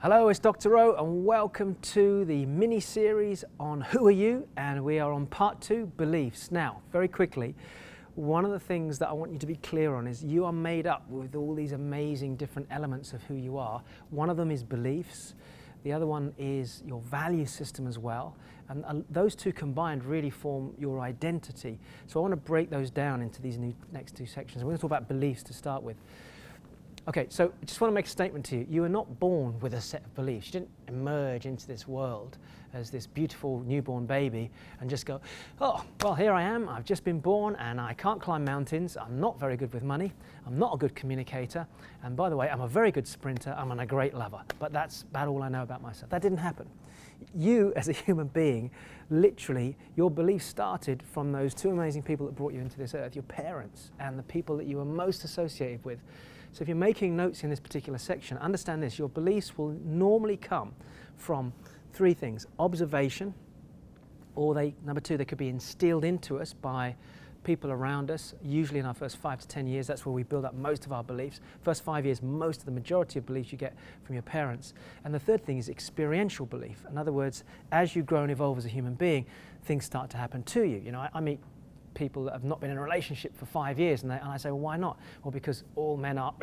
Hello, it's Dr. O and welcome to the mini-series on Who Are You? And we are on part 2, beliefs. Now, very quickly, one of the things that I want you to be clear on is you are made up with all these amazing different elements of who you are. One of them is beliefs. The other one is your value system as well. And those two combined really form your identity. So I want to break those down into these next two sections. We're going to talk about beliefs to start with. Okay, so I just want to make a statement to you. You were not born with a set of beliefs. You didn't emerge into this world as this beautiful newborn baby and just go, oh, well, here I am. I've just been born and I can't climb mountains. I'm not very good with money. I'm not a good communicator. And by the way, I'm a very good sprinter. I'm a great lover. But that's about all I know about myself. That didn't happen. You, as a human being, literally, your beliefs started from those two amazing people that brought you into this earth, your parents and the people that you were most associated with. So if you're making notes in this particular section, understand this, your beliefs will normally come from three things: observation, or number two, they could be instilled into us by people around us, usually in our first 5 to 10 years. That's where we build up most of our beliefs. First 5 years, most of the majority of beliefs you get from your parents. And the third thing is experiential belief. In other words, as you grow and evolve as a human being, things start to happen to you. You know, I meet people that have not been in a relationship for 5 years, and I say, well, why not? Well, because all men are,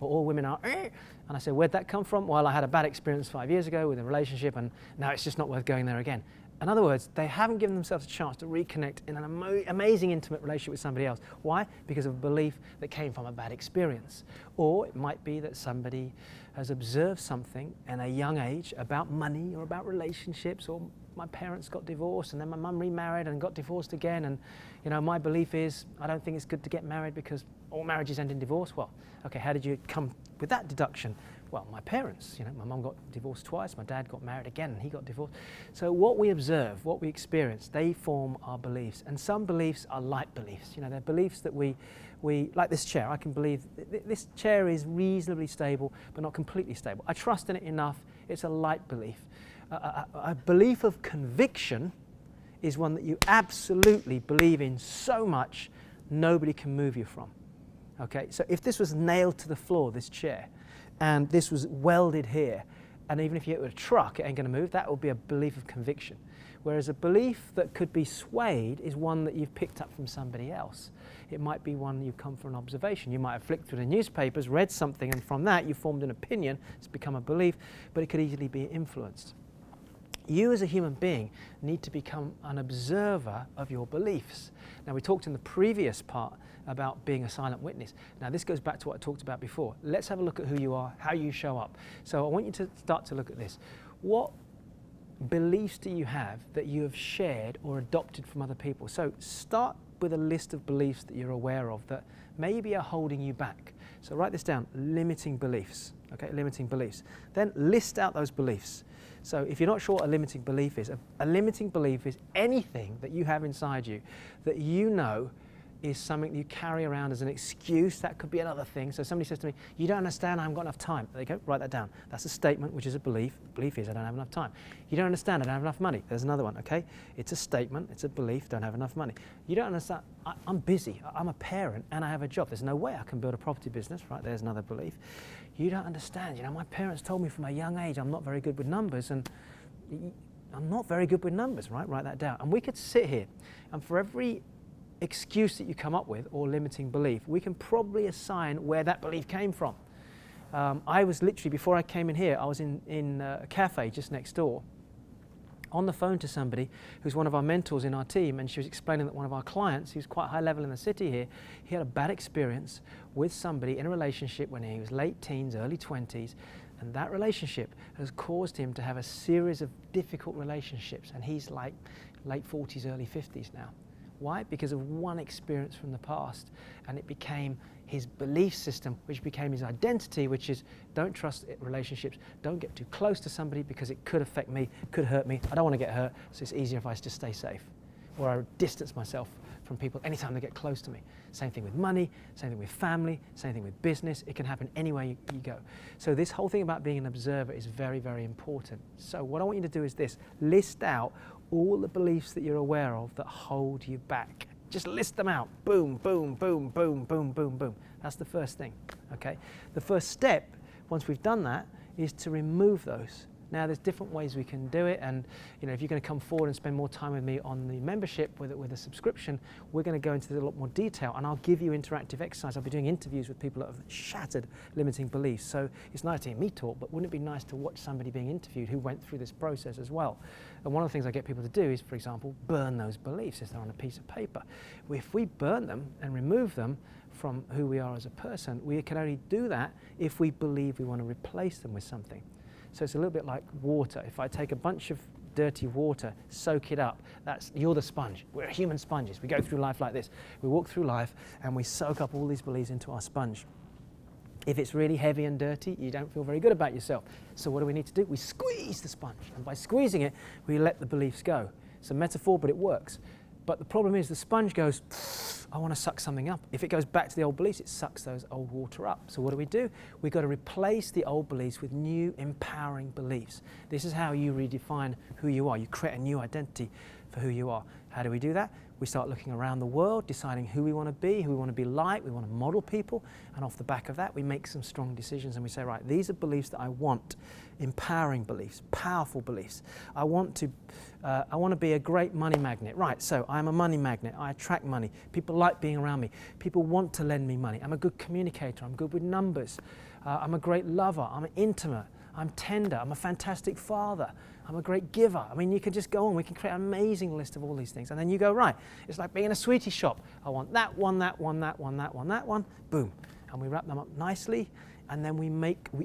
or all women are, and I say, where'd that come from? Well, I had a bad experience 5 years ago with a relationship, and now it's just not worth going there again. In other words, they haven't given themselves a chance to reconnect in an amazing intimate relationship with somebody else. Why? Because of a belief that came from a bad experience. Or it might be that somebody has observed something in a young age about money or about relationships, or my parents got divorced and then my mum remarried and got divorced again, and you know, my belief is I don't think it's good to get married because all marriages end in divorce. Well, okay, how did you come with that deduction? Well, my parents, you know, my mum got divorced twice, my dad got married again and he got divorced. So what we observe, what we experience, they form our beliefs. And some beliefs are light beliefs. You know, they're beliefs that we like this chair. I can believe this chair is reasonably stable, but not completely stable. I trust in it enough. It's a light belief. A belief of conviction is one that you absolutely believe in so much, nobody can move you from. Okay, so if this was nailed to the floor, this chair, and this was welded here, and even if you hit it with a truck, it ain't going to move, that would be a belief of conviction. Whereas a belief that could be swayed is one that you've picked up from somebody else. It might be one you've come from an observation. You might have flicked through the newspapers, read something, and from that you formed an opinion. It's become a belief, but it could easily be influenced. You as a human being need to become an observer of your beliefs. Now, we talked in the previous part about being a silent witness. Now, this goes back to what I talked about before. Let's have a look at who you are, how you show up. So I want you to start to look at this. What beliefs do you have that you have shared or adopted from other people? So start with a list of beliefs that you're aware of that maybe are holding you back. So write this down: limiting beliefs. Okay, limiting beliefs. Then list out those beliefs. So if you're not sure what a limiting belief is, a limiting belief is anything that you have inside you that you know is something that you carry around as an excuse. That could be another thing. So somebody says to me, you don't understand, I haven't got enough time. There you go, write that down. That's a statement, which is a belief. Belief is I don't have enough time. You don't understand, I don't have enough money. There's another one, okay? It's a statement, it's a belief, don't have enough money. You don't understand, I'm busy, I'm a parent and I have a job. There's no way I can build a property business, right? There's another belief. You don't understand, you know, my parents told me from a young age I'm not very good with numbers, and I'm not very good with numbers, right? Write that down. And we could sit here, and for every excuse that you come up with or limiting belief, we can probably assign where that belief came from. I was literally, before I came in here, I was in a cafe just next door on the phone to somebody who's one of our mentors in our team, and she was explaining that one of our clients, who's quite high level in the city here, he had a bad experience with somebody in a relationship when he was late teens, early 20s, and that relationship has caused him to have a series of difficult relationships, and he's like late 40s, early 50s now. Why? Because of one experience from the past, and it became his belief system, which became his identity, which is don't trust relationships, don't get too close to somebody because it could affect me, could hurt me, I don't want to get hurt, so it's easier if I just stay safe. Or I distance myself from people anytime they get close to me. Same thing with money, same thing with family, same thing with business. It can happen anywhere you go. So this whole thing about being an observer is very, very important. So what I want you to do is this: list out all the beliefs that you're aware of that hold you back. Just list them out. Boom, boom, boom, boom, boom, boom, boom. That's the first thing, okay? The first step, once we've done that, is to remove those. Now, there's different ways we can do it, and if you're going to come forward and spend more time with me on the membership with a subscription, we're going to go into a lot more detail, and I'll give you interactive exercise. I'll be doing interviews with people that have shattered limiting beliefs. So it's nice to hear me talk, but wouldn't it be nice to watch somebody being interviewed who went through this process as well? And one of the things I get people to do is, for example, burn those beliefs if they're on a piece of paper. If we burn them and remove them from who we are as a person, we can only do that if we believe we want to replace them with something. So it's a little bit like water. If I take a bunch of dirty water, soak it up, you're the sponge. We're human sponges. We go through life like this. We walk through life and we soak up all these beliefs into our sponge. If it's really heavy and dirty, you don't feel very good about yourself. So what do we need to do? We squeeze the sponge. And by squeezing it, we let the beliefs go. It's a metaphor, but it works. But the problem is the sponge goes, I want to suck something up. If it goes back to the old beliefs, it sucks those old water up. So what do? We've got to replace the old beliefs with new empowering beliefs. This is how you redefine who you are. You create a new identity for who you are. How do we do that? We start looking around the world, deciding who we want to be, who we want to be like, we want to model people, and off the back of that, we make some strong decisions and we say, right, these are beliefs that I want, empowering beliefs, powerful beliefs. I want to be a great money magnet. Right, so I'm a money magnet. I attract money. People like being around me. People want to lend me money. I'm a good communicator. I'm good with numbers. I'm a great lover. I'm intimate. I'm tender. I'm a fantastic father. I'm a great giver. I mean, you could just go on. We can create an amazing list of all these things. And then you go, right, it's like being in a sweetie shop. I want that one, that one, that one, that one, that one. Boom. And we wrap them up nicely, and then we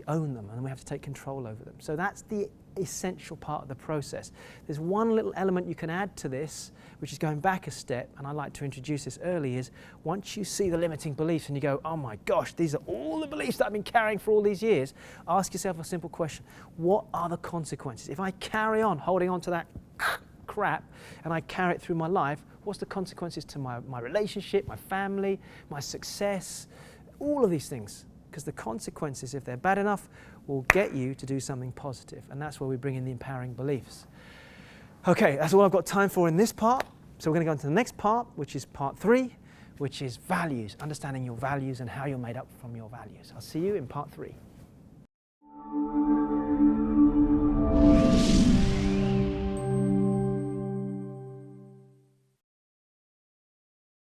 own them, and we have to take control over them. So that's the essential part of the process. There's one little element you can add to this, which is going back a step, and I like to introduce this early, is once you see the limiting beliefs and you go, oh my gosh, these are all the beliefs that I've been carrying for all these years, ask yourself a simple question. What are the consequences? If I carry on holding on to that crap and I carry it through my life, what's the consequences to my relationship, my family, my success, all of these things? Because the consequences, if they're bad enough, will get you to do something positive. And that's where we bring in the empowering beliefs. Okay, that's all I've got time for in this part. So we're going to go on to the next part, which is part 3, which is values, understanding your values and how you're made up from your values. I'll see you in part 3.